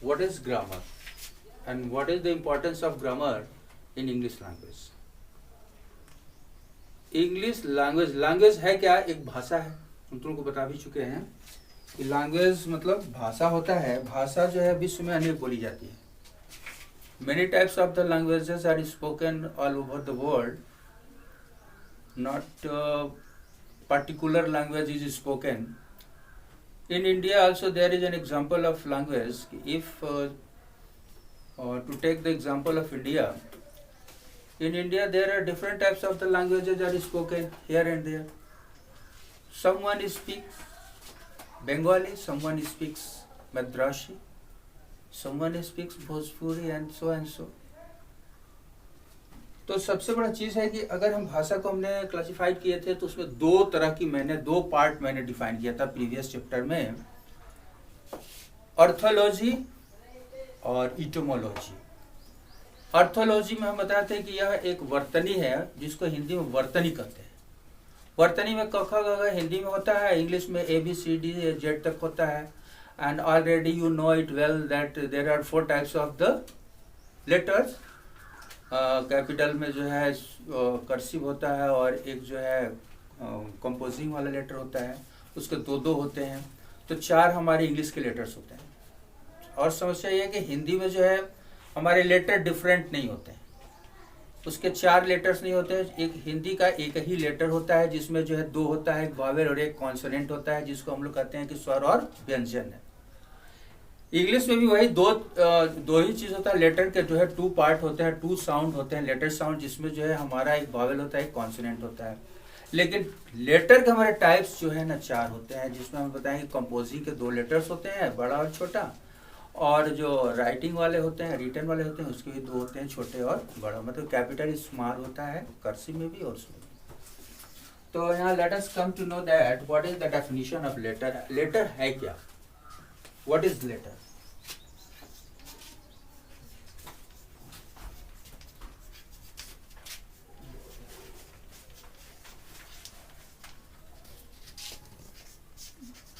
what is grammar and what is the importance of grammar in English language. English language है क्या? एक भाषा है. हम तुमको बता भी चुके हैं कि लैंग्वेज मतलब भाषा होता है. भाषा जो है विश्व में अनेक बोली जाती है. Many types of the languages are spoken all over the world. Not particular language is spoken. In India also there is an example of language. If to take the example of India, in India there are different types of the languages that are spoken here and there. Someone speaks Bengali, someone speaks Madrasi, someone speaks Bhojpuri and so. तो सबसे बड़ा चीज़ है कि अगर हम भाषा को हमने क्लासिफाइड किए थे तो उसमें दो तरह की दो पार्ट मैंने डिफाइन किया था प्रीवियस चैप्टर में, ऑर्थोलॉजी और इटोमोलॉजी. ऑर्थोलॉजी में हम बताते हैं कि यह एक वर्तनी है जिसको हिंदी में वर्तनी कहते हैं. वर्तनी में क ख ग घ हिंदी में होता है, इंग्लिश में ABCD Z तक होता है. And already you know it well that there are 4 types of the letters. Capital में जो है कर्सिव होता है और एक जो है कंपोजिंग वाला लेटर होता है, उसके दो होते हैं. तो 4 हमारे इंग्लिश के लेटर्स होते हैं. और समस्या ये है कि हिंदी में जो है हमारे लेटर डिफरेंट नहीं होते हैं, उसके 4 लेटर्स नहीं होते हैं. एक हिंदी का एक ही लेटर होता है जिसमें जो है 2 होता है, एक वावेल और एक कॉन्सोनेंट होता है जिसको हम लोग कहते हैं कि स्वर और व्यंजन है. इंग्लिश में भी वही दो ही चीज़ होता है. लेटर के जो है 2 पार्ट होते हैं, 2 साउंड होते हैं, लेटर साउंड, जिसमें जो है हमारा एक वावेल होता है, एक कॉन्सोनेंट होता है. लेकिन लेटर के हमारे टाइप्स जो है ना 4 होते हैं, जिसमें हम बताएं कि कंपोजिंग के 2 लेटर्स होते हैं, बड़ा और छोटा, और जो राइटिंग वाले होते हैं, रिटन वाले होते हैं, उसके भी 2 होते हैं, छोटे और बड़ा. मतलब कैपिटल स्मॉल होता है कर्सिव में भी और उसमें भी. तो यहाँ let us come to know that what is the definition of letter. Letter है क्या? What is letter?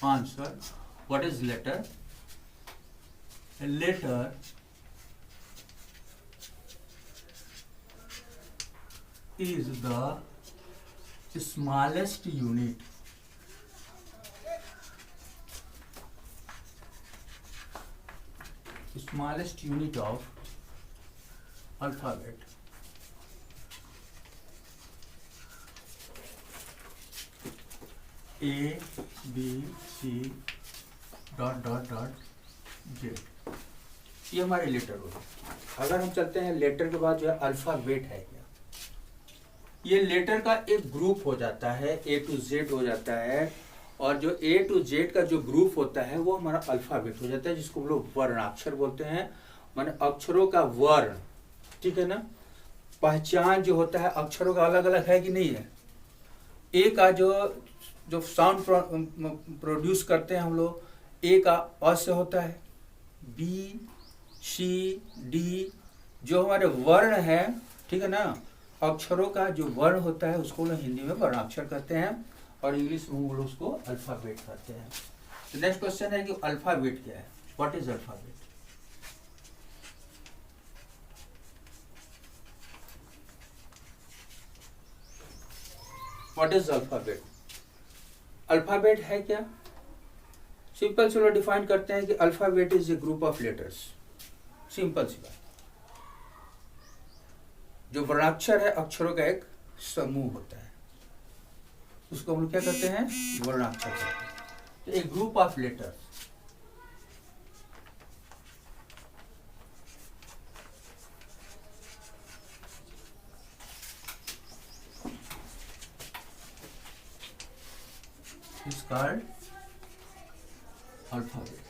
Answer. What is letter? A letter is the smallest unit of alphabet. A, B, C, dot Z. ये हमारे letter हो गए. अगर हम चलते हैं लेटर के बाद जो है अल्फाबेट है क्या? ये लेटर का एक ग्रुप हो जाता है, A to Z हो जाता है, और जो A to Z का जो ग्रुप होता है वो हमारा अल्फाबेट हो जाता है, जिसको हम लोग वर्णाक्षर बोलते हैं. माने अक्षरों का वर्ण. ठीक है ना. पहचान जो होता है अक्षरों का अलग अलग है कि नहीं है. A का जो साउंड प्रोड्यूस करते हैं हम लोग, A का अ से होता है, B, C, D जो हमारे वर्ण है. ठीक है ना. अक्षरों का जो वर्ण होता है उसको लोग हिंदी में वर्णाक्षर कहते हैं और इंग्लिश में वो लोग उसको अल्फाबेट कहते हैं. तो नेक्स्ट क्वेश्चन है कि अल्फाबेट क्या है? What is alphabet? What is alphabet? Alphabet है क्या? सिंपल से लोग डिफाइन करते हैं कि alphabet is a group of letters. Simple सी बात. जो वर्णाक्षर है अक्षरों का एक समूह होता है, उसको हम लोग क्या कहते हैं? वर्णाक्षर कहते हैं. तो एक group of letters. is called alphabet.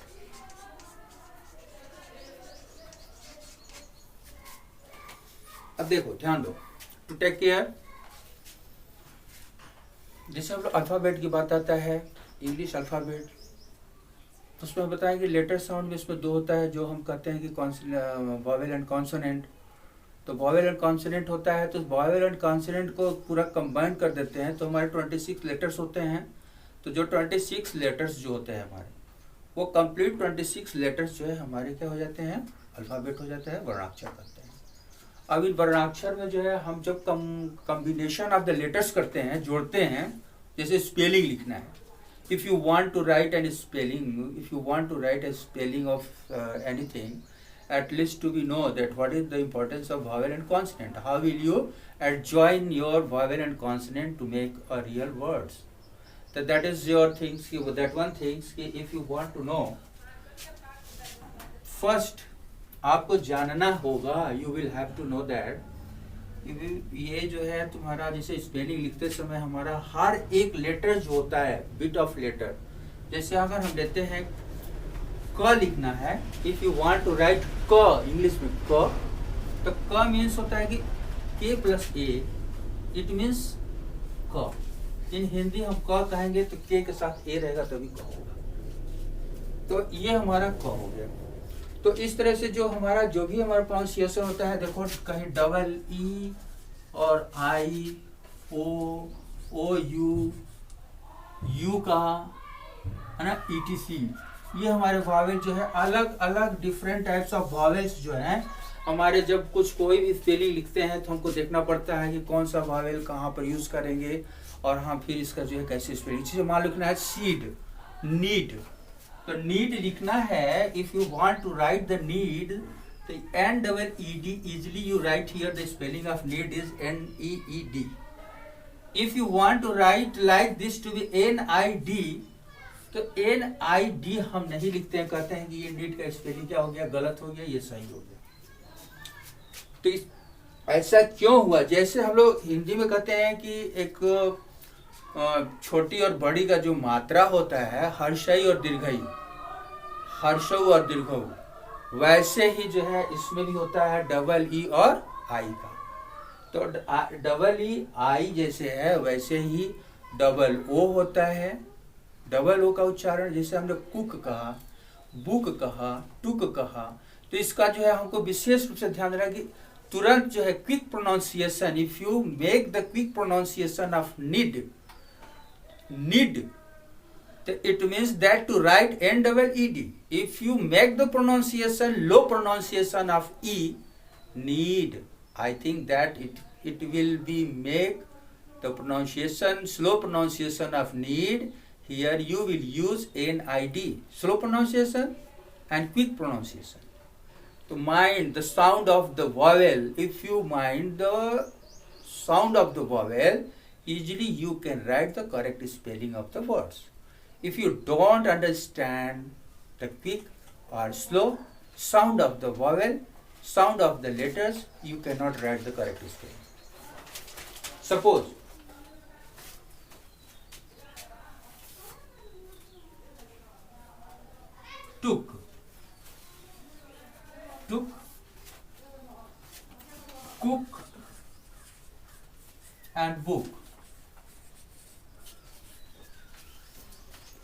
अब देखो ध्यान दो, टू टेक केयर. जैसे हम लोग अल्फाबेट की बात आता है, इंग्लिश अल्फाबेट, तो उसमें हम बताएं कि लेटर साउंड में इसमें 2 होता है, जो हम कहते हैं कि वॉवेल एंड कॉन्सोनेंट. तो वॉवेल एंड कॉन्सोनेंट होता है, तो वॉवेल एंड कॉन्सोनेंट को पूरा कंबाइन कर देते हैं तो हमारे 26 लेटर्स होते हैं. तो जो 26 लेटर्स जो होते हैं हमारे, वो कंप्लीट 26 लेटर्स जो है हमारे क्या हो जाते हैं, अल्फ़ाबेट हो जाता है, वर्णाक्षर करते हैं। अब इन वर्णाक्षर में जो है हम जब कॉम्बिनेशन ऑफ द लेटर्स करते हैं, जोड़ते हैं, जैसे स्पेलिंग लिखना है, if you want to write any spelling, if you want to write a spelling of anything, at least to be know that what is the importance of vowel and consonant, how will you adjoin your vowel and consonant to make a real words. So that is your things, that one things, if you want to know, first आपको जानना होगा, you will have to know that ये जो है तुम्हारा, जैसे spelling लिखते समय हमारा हर एक लेटर जो होता है, बिट ऑफ लेटर, जैसे अगर हम लेते हैं क लिखना है, if you want to write क इंग्लिश में क, तो क मीन्स होता है कि के प्लस ए, इट मीन्स क। इन हिंदी हम क कहेंगे तो के के साथ ए रहेगा तभी क होगा, तो ये हमारा क हो गया। तो इस तरह से जो हमारा जो भी हमारा प्रोनाउंसिएशन होता है, देखो कहीं डबल ई और आई, ओ यू, यू का है ना, ETC, ये हमारे वावेल जो है, अलग अलग डिफरेंट टाइप्स ऑफ वावेल्स जो हैं हमारे, जब कुछ कोई भी स्पेलिंग लिखते हैं तो हमको देखना पड़ता है कि कौन सा वावेल कहाँ पर यूज करेंगे, और हाँ फिर इसका जो है कैसे स्पेलिंग। जैसे मान लिखना है सीड, नीड, तो नीड लिखना है, if you want to write the need, तो NEED, easily you write here the spelling of need is NEED. If you want to write like this to be NID, तो NID हम नहीं लिखते हैं, कहते हैं कि ये नीड का स्पेलिंग क्या हो गया, गलत हो गया, ये सही हो गया। तो ऐसा क्यों हुआ? जैसे हम लोग हिंदी में कहते हैं कि एक छोटी और बड़ी का जो मात्रा होता है, हर्षई और दीर्घई, हर्षऊ और दीर्घऊ, वैसे ही जो है इसमें भी होता है डबल ई और आई का। तो डबल ई आई जैसे है वैसे ही डबल ओ होता है। डबल ओ का उच्चारण, जैसे हमने कुक कहा, बुक कहा, टुक कहा, तो इसका जो है हमको विशेष रूप से ध्यान देना कि तुरंत जो है quick pronunciation, if you make the quick pronunciation of need, need, it means that to write NEED. If you make the pronunciation, low pronunciation of E, need, I think that it will be make the pronunciation, slow pronunciation of need. Here you will use NID, slow pronunciation and quick pronunciation. To mind the sound of the vowel, if you mind the sound of the vowel, easily you can write the correct spelling of the words. If you don't understand the quick or slow sound of the vowel, sound of the letters, you cannot write the correct spelling. Suppose took, took, cook and book.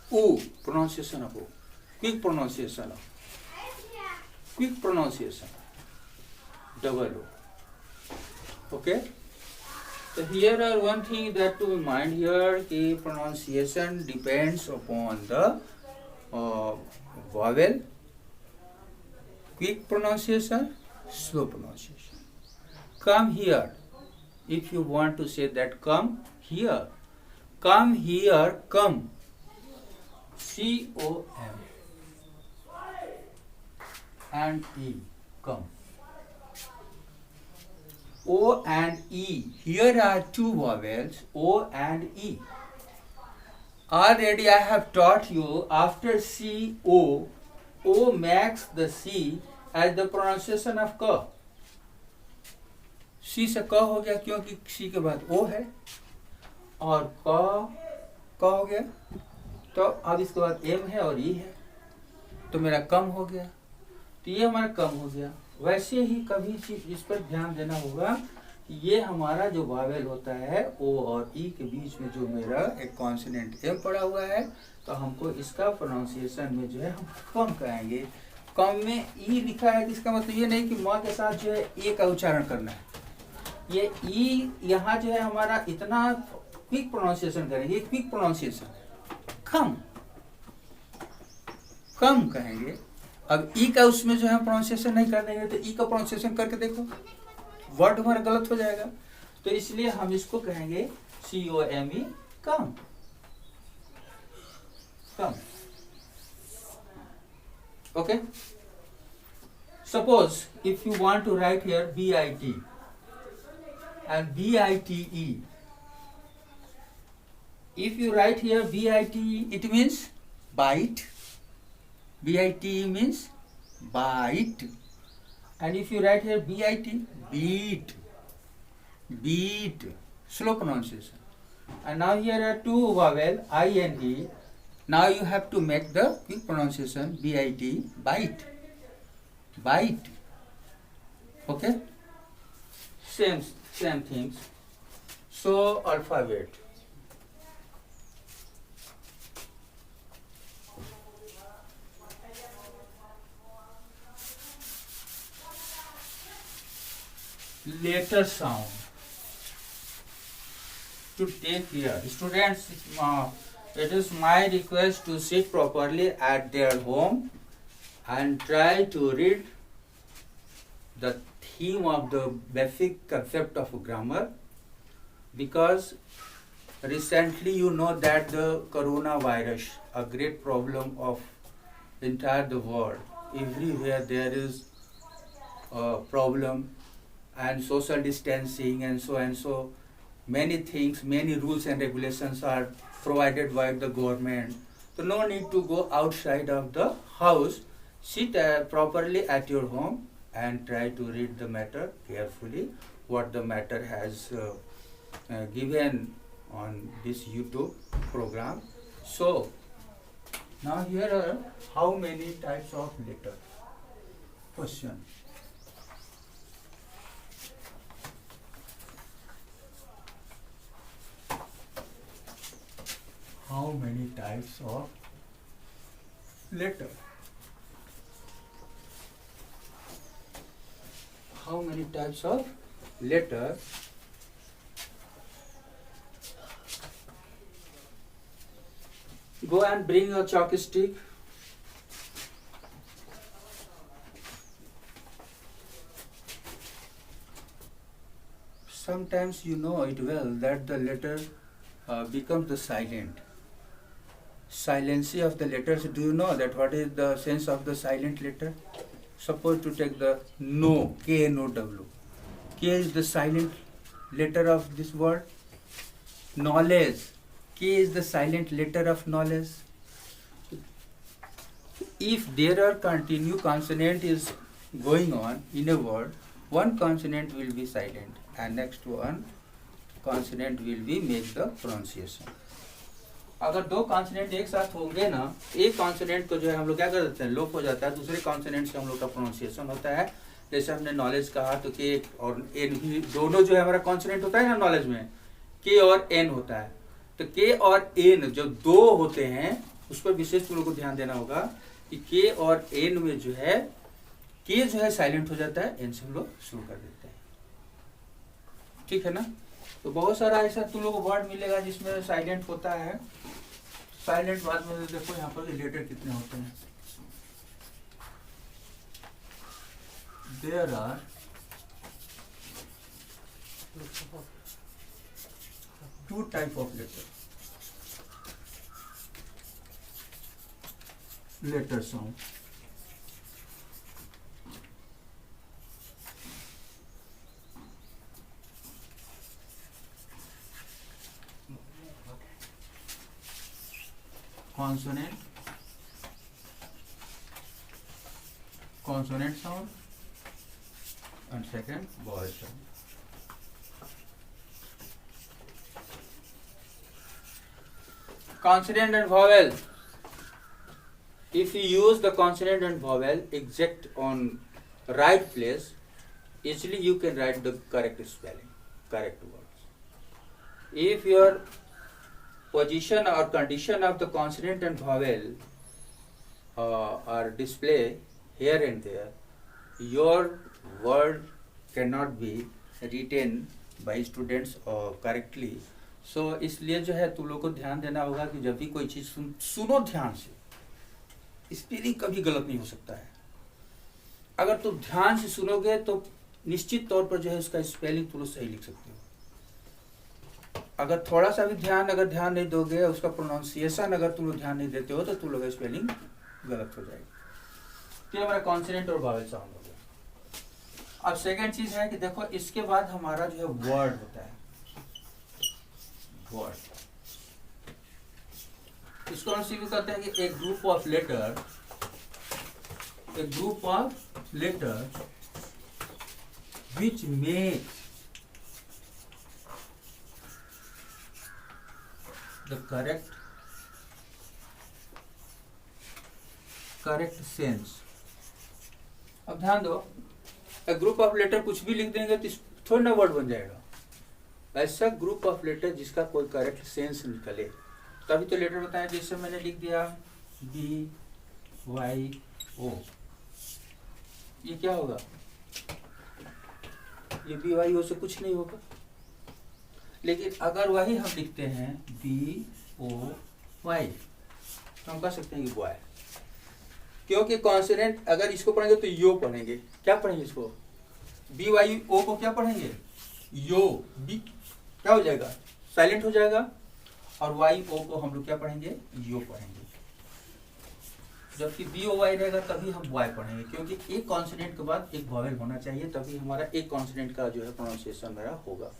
O, pronunciation of O, quick pronunciation of, quick pronunciation, double O. Okay? So here are one thing that to mind here, कि pronunciation depends upon the vowel, quick pronunciation, slow pronunciation. Come here. If you want to say that, come here. Come here, come. COM and E, come. O and E. Here are two vowels, O and E. Already I have taught you after CO, O makes the C as the pronunciation of K. C से क हो गया क्योंकि C के बाद O है, और क हो गया, तो अब इसके बाद M है और E है, तो मेरा कम हो गया, तो ये हमारा कम हो गया। वैसे ही कभी चीज इस पर ध्यान देना होगा, ये हमारा जो वावेल होता है O और E के बीच में जो मेरा एक कॉन्सोनेंट M पड़ा हुआ है, तो हमको इसका प्रोनाउंसिएशन में जो है हम कम कहेंगे। कम में E लिखा है, इसका मतलब ये नहीं कि माँ के साथ जो है ए का उच्चारण करना है। ये E यहाँ जो है हमारा इतना क्विक प्रोनाउंसिएशन करेंगे, क्विक प्रोनाउंसिएशन कम, कम कहेंगे। अब ई का उसमें जो है प्रोनाउंसिएशन नहीं कर देंगे तो ई का प्रोनाउंसिएशन करके देखो, वर्ड हमारा गलत हो जाएगा। तो इसलिए हम इसको कहेंगे COME, come, come. Okay, suppose if you want to write here BIT and BITE, if you write here BITE, it means bite. BITE means bite. And if you write here BIT, beat, beat, slow pronunciation. And now here are two vowel I and E. Now you have to make the quick pronunciation BIT, bite, bite. Okay, same things. So alphabet. Letter sound to take here. Students, it is my request to sit properly at their home and try to read the theme of the basic concept of grammar, because recently you know that the coronavirus, a great problem of entire the world, everywhere there is a problem, and social distancing and so many things, many rules and regulations are provided by the government. So no need to go outside of the house. Sit properly at your home and try to read the matter carefully, what the matter has given on this YouTube program. So now here are how many types of letter. Question. How many types of letter? How many types of letter? Go and bring a chalk stick. Sometimes you know it well that the letter becomes the silent. Silency of the letters. Do you know that what is the sense of the silent letter? Suppose to take the no, KNOW. K is the silent letter of this word. Knowledge. K is the silent letter of knowledge. If there are continued consonant is going on in a word, one consonant will be silent and next one consonant will be make the pronunciation. अगर दो consonant एक साथ होंगे ना, एक consonant को जो है हम लोग क्या कर देते हैं, लोप हो जाता है, दूसरे कॉन्सोनेंट से हम लोग का प्रोनाउंसिएशन होता है। जैसे हमने नॉलेज कहा तो के और एन ही दोनों जो है हमारा कॉन्सोनेंट होता है ना नॉलेज में, के और एन होता है। तो के और एन जो दो होते हैं उस पर विशेष तुम लोग को ध्यान देना होगा कि के और एन में जो है के जो है साइलेंट हो जाता है, एन से हम लोग शुरू कर देते हैं। ठीक है ना। तो बहुत सारा ऐसा तुम लोग को वर्ड मिलेगा जिसमें साइलेंट होता है। साइलेंट बाद में देखो यहाँ पर लेटर कितने होते हैं। There are 2 type of letter sound. Consonant sound and second vowel sound. Consonant and vowel. If you use the consonant and vowel exact on right place, easily you can write the correct spelling, correct words. If your position or condition of the consonant and vowel are display here and there, your word cannot be written by students correctly. So इसलिए जो है तुम लोग को ध्यान देना होगा कि जब भी कोई चीज सुनो ध्यान से, स्पेलिंग कभी गलत नहीं हो सकता है। अगर तुम ध्यान से सुनोगे तो निश्चित तौर पर जो है उसका स्पेलिंग तुम सही लिख सकते हो। अगर थोड़ा सा भी अगर ध्यान नहीं दोगे, उसका प्रोनाउंसिएशन अगर तुम लोग ध्यान नहीं देते हो तो तुम लोग स्पेलिंग गलत हो जाएगी। तो हमारा कॉन्सोनेंट और वावेल साउंड हो गया। अब सेकंड चीज है कि देखो इसके बाद हमारा जो है वर्ड होता है। वर्ड इसको हम सीधे कहते हैं कि एक group of letter, which makes the correct sense। अब ध्यान दो, ग्रुप ऑफ लेटर कुछ भी लिख देंगे तो थोड़ा ना वर्ड बन जाएगा। ऐसा ग्रुप ऑफ लेटर जिसका कोई करेक्ट सेंस निकले, तभी तो लेटर बताया। जैसे मैंने लिख दिया BYO, ये क्या होगा? ये BYO से कुछ नहीं होगा। लेकिन अगर वही हम लिखते हैं BOY तो हम कह सकते हैं कि बॉय, क्योंकि कॉन्सोनेंट अगर इसको पढ़ेंगे तो यो पढ़ेंगे। क्या पढ़ेंगे इसको? BYO को क्या पढ़ेंगे? यो। बी क्या हो जाएगा? साइलेंट हो जाएगा। और YO को हम लोग क्या पढ़ेंगे? यो पढ़ेंगे। जबकि BOY रहेगा तभी हम बॉय पढ़ेंगे, क्योंकि एक कॉन्सोनेंट के बाद एक वॉवेल होना चाहिए, तभी हमारा एक कॉन्सोनेंट का जो है प्रोनाउंसिएशन मेरा होगा।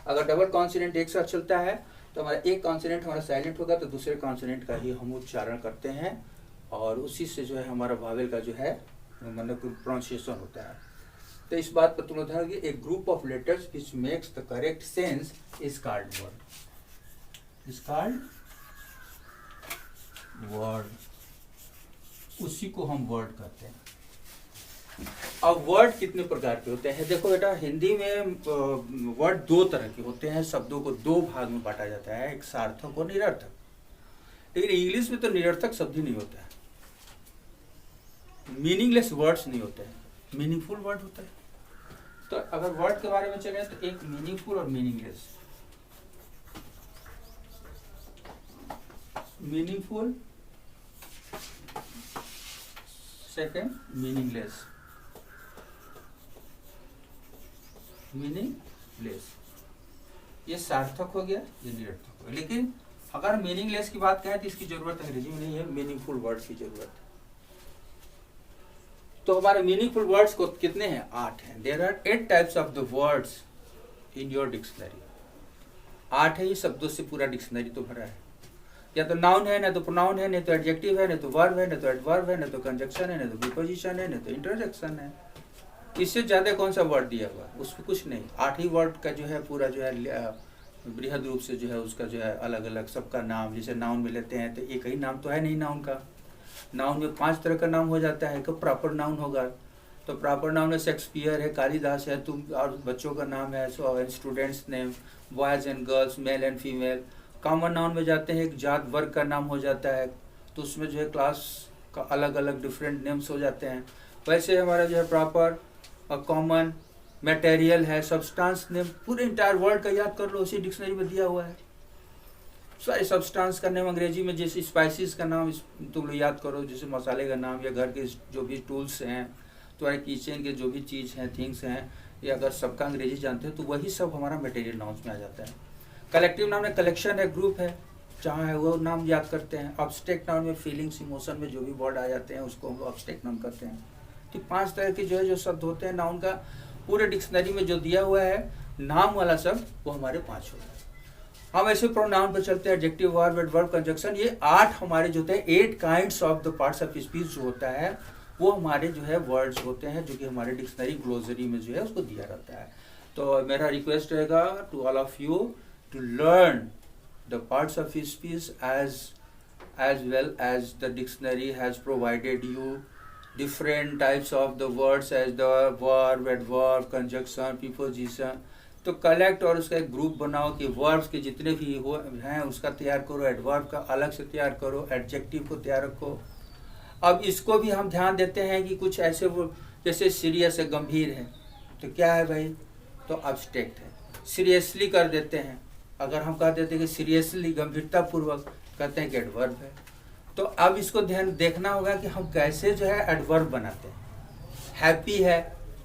अगर डबल कॉन्सोनेंट एक साथ चलता है तो हमारा एक कॉन्सोनेंट हमारा साइलेंट होगा, तो दूसरे कॉन्सोनेंट का ही हम उच्चारण करते हैं और उसी से जो है हमारा वॉवेल का जो है मतलब प्रोनाउंसिएशन होता है। तो इस बात पर तुम लोग ध्यान रखिए, एक group of letters which makes the correct sense is called word. Is called word. उसी को हम वर्ड कहते हैं। अब वर्ड कितने प्रकार के होते हैं? देखो बेटा, हिंदी में वर्ड दो तरह के होते हैं। शब्दों को दो भाग में बांटा जाता है, एक सार्थक और निरर्थक। लेकिन इंग्लिश में तो निरर्थक शब्द ही नहीं होता है, मीनिंगलेस वर्ड्स नहीं होते हैं, मीनिंगफुल वर्ड होता है। तो अगर वर्ड के बारे में चले तो एक मीनिंगफुल और meaningless. Meaningful, second meaningless. Meaningless ये सार्थक हो गया, ये निरर्थक हो गया। लेकिन अगर मीनिंगलेस की बात करें तो इसकी जरूरत अंग्रेजी में नहीं है, मीनिंगफुल वर्ड्स की जरूरत है। तो हमारे मीनिंगफुल वर्ड्स को कितने हैं? 8 हैं। There are 8 types of the words in your dictionary. 8 है, ये शब्दों से पूरा डिक्शनरी तो भरा है। या तो नाउन है, ना तो प्रोनाउन है, नहीं तो एडजेक्टिव है, नहीं तो वर्ब है, नहीं तो एडवर्ब है, नहीं तो कंजक्शन है, नहीं तो प्रीपोजिशन है, नहीं तो इंटरजेक्शन है। इससे ज्यादा कौन सा वर्ड दिया हुआ है? उसमें कुछ नहीं। 8 ही वर्ड का जो है पूरा जो है बृहद रूप से जो है उसका जो है अलग अलग सबका नाम। जैसे नाउन में लेते हैं तो एक ही नाम तो है नहीं नाउन का। नाउन में 5 तरह का नाम हो जाता है। कब प्रॉपर नाउन होगा? तो प्रॉपर नाउन में शेक्सपियर है, कालिदास है, तुम और बच्चों का नाम है, students name, boys and girls, male and female. Common noun में जाते हैं, एक जात वर्ग का नाम हो जाता है, तो उसमें जो है क्लास का अलग अलग डिफरेंट नेम्स हो जाते हैं। वैसे हमारा जो है प्रॉपर और कॉमन मटेरियल है, सब्सटेंस नेम, पूरे इंटायर वर्ड का याद कर लो, उसी डिक्शनरी में दिया हुआ है। सारे सब्सटेंस का नेम अंग्रेजी में, जैसे स्पाइसेस का नाम तुम लोग याद करो, जैसे मसाले का नाम, या घर के जो भी टूल्स हैं, तुम्हारे किचन के जो भी चीज़ हैं, थिंग्स हैं, या अगर सबका अंग्रेजी जानते हो तो वही सब हमारा मटेरियल नाउन्स में आ जाता है। कलेक्टिव नाउन में कलेक्शन है, ग्रुप है, जहाँ है वो नाम याद करते हैं। ऑब्स्ट्रैक्ट नाउन में फीलिंग्स, इमोशन में जो भी वर्ड आ जाते हैं उसको हम ऑब्स्ट्रैक्ट नाउन करते हैं। तो 5 तरह के जो है जो शब्द होते हैं नाउन का, पूरे डिक्शनरी में जो दिया हुआ है नाम वाला शब्द, वो हमारे 5 होता है। हम ऐसे प्रोनाउन पर चलते हैं, एडजेक्टिव, वर्ब, एडवर्ब, कंजक्शन। ये 8 हमारे जो होते हैं, 8 kinds of the parts of speech जो होता है, वो हमारे जो है वर्ड्स होते हैं, जो कि हमारे डिक्शनरी ग्लोसरी में जो है उसको दिया रहता है। तो मेरा रिक्वेस्ट रहेगा to all of you to learn the parts of speech as well as the dictionary has provided you different types of the words as the verb, adverb, conjunction, preposition। तो कलेक्ट और उसका एक group बनाओ कि verbs के जितने भी हैं उसका तैयार करो, एडवर्ब का अलग से तैयार करो, एडजेक्टिव को तैयार रखो। अब इसको भी हम ध्यान देते हैं कि कुछ ऐसे जैसे सीरियस है, गंभीर है, तो क्या है भाई? तो अब्स्ट्रैक्ट है। सीरियसली कर देते हैं, अगर हम कह देते हैं कि सीरियसली, गंभीरता पूर्वक, कहते हैं कि एडवर्ब है। तो तो अब इसको ध्यान देखना होगा कि हम कैसे जो है एडवर्ब बनाते हैं। हैप्पी है,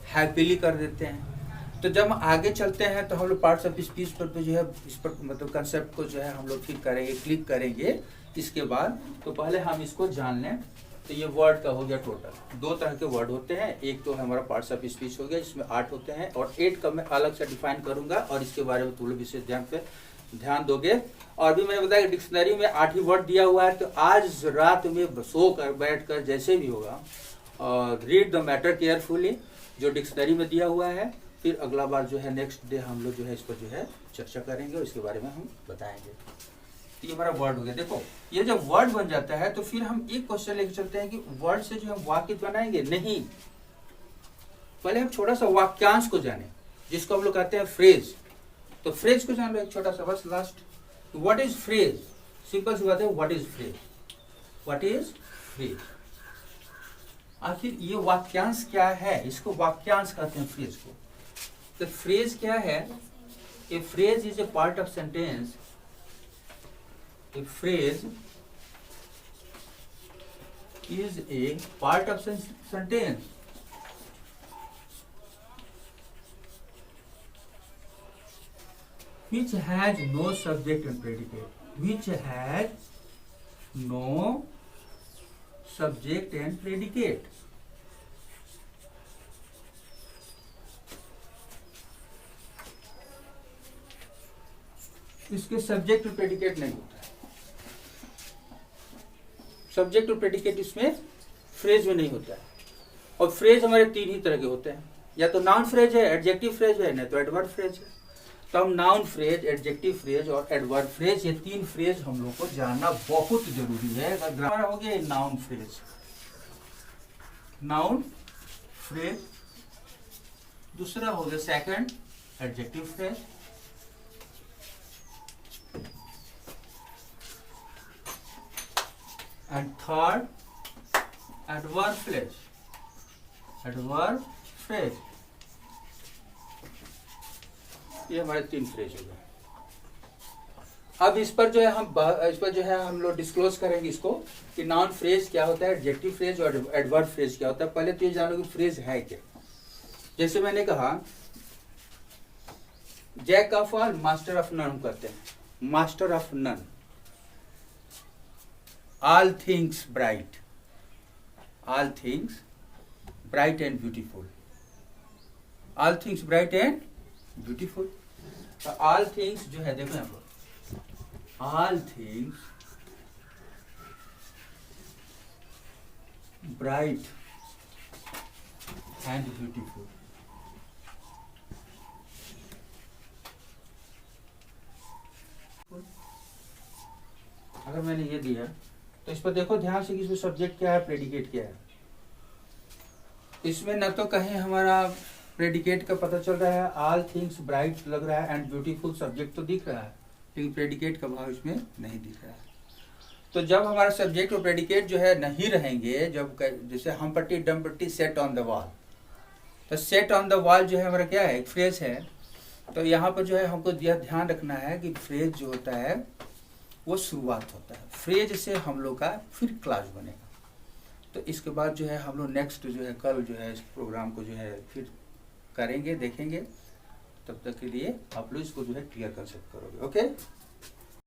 हैप्पीली कर देते हैं। तो जब हम आगे चलते हैं तो हम लोग पार्ट्स ऑफ स्पीच पर जो है इस पर मतलब कंसेप्ट को जो है हम लोग फिर करेंगे, क्लिक करेंगे इसके बाद। तो पहले हम इसको जान लें। तो ये वर्ड का हो गया टोटल। 2 तरह के वर्ड होते हैं, एक तो हमारा पार्ट्स ऑफ स्पीच हो गया जिसमें 8 होते हैं, और 8 का मैं अलग से डिफाइन करूंगा और इसके बारे में थोड़ा विशेष ध्यान दोगे। और भी मैंने बताया कि डिक्शनरी में 8 ही वर्ड दिया हुआ है। तो आज रात में सो कर बैठ कर जैसे भी होगा रीड द मैटर केयरफुली जो डिक्शनरी में दिया हुआ है। फिर अगला बार जो है नेक्स्ट डे हम लोग जो है इस पर जो है चर्चा करेंगे और इसके बारे में हम बताएंगे। तो ये हमारा वर्ड हो गया। देखो ये जब वर्ड बन जाता है तो फिर हम एक क्वेश्चन लेके चलते हैं कि वर्ड से जो हम वाक्य बनाएंगे। नहीं, पहले हम छोटा सा वाक्यांश को जाने जिसको हम लोग कहते हैं फ्रेज। तो फ्रेज को जान लो एक छोटा सा बस last. What is phrase? Simple सी बात है, what is phrase? What is phrase? आखिर ये वाक्यांश क्या है? इसको वाक्यांश कहते हैं फ्रेज को। तो फ्रेज क्या है? ए phrase is a part of sentence. A phrase is a part of sentence which has no subject and predicate. Which has no subject and predicate. इसके सब्जेक्ट और प्रेडिकेट नहीं होता है। सब्जेक्ट और प्रेडिकेट इसमें फ्रेज में नहीं होता है। और फ्रेज हमारे 3 ही तरह के होते हैं, या तो नाउन फ्रेज है, एडजेक्टिव फ्रेज है, नहीं तो एडवर्ब फ्रेज है। तो हम नाउन फ्रेज, एडजेक्टिव फ्रेज और एडवर्ब फ्रेज, ये 3 फ्रेज हम लोग को जानना बहुत जरूरी है। अगर हो गया नाउन फ्रेज, नाउन फ्रेज। दूसरा हो गया second adjective phrase. And third adverb phrase. Adverb phrase, ये हमारे 3 फ्रेज हो गए। अब इस पर जो है हम लोग डिस्क्लोज करेंगे इसको कि नाउन फ्रेज क्या होता है, एडजेक्टिव फ्रेज और एडवर्ब फ्रेज क्या होता है। पहले तो ये जानो कि फ्रेज है क्या। जैसे मैंने कहा jack of all master of none हम कहते हैं, master of none. All things bright, all things bright and beautiful, all things bright and beautiful. All things जो है देखो यहाँ पर, all things bright and beautiful. अगर मैंने ये दिया तो इस पर देखो ध्यान से कि इसमें सब्जेक्ट क्या है, प्रेडिकेट क्या है। इसमें न तो कहीं हमारा प्रेडिकेट का पता चल रहा है, ऑल थिंग्स ब्राइट लग रहा है एंड ब्यूटीफुल सब्जेक्ट तो दिख रहा है, लेकिन प्रेडिकेट का भाव इसमें नहीं दिख रहा है। तो जब हमारा सब्जेक्ट और प्रेडिकेट जो है नहीं रहेंगे, जब जैसे हम पट्टी डम पट्टी सेट ऑन द वॉल, तो सेट ऑन द वॉल जो है हमारा क्या है, एक फ्रेज है। तो यहाँ पर जो है हमको यह ध्यान रखना है कि फ्रेज जो होता है वो शुरुआत होता है, फ्रेज से हम लोग का फिर क्लास बनेगा। तो इसके बाद जो है हम लोग नेक्स्ट जो है कल जो है इस प्रोग्राम को जो है फिर करेंगे, देखेंगे। तब तक के लिए आप लोग इसको जो है क्लियर कंसेप्ट करोगे। ओके।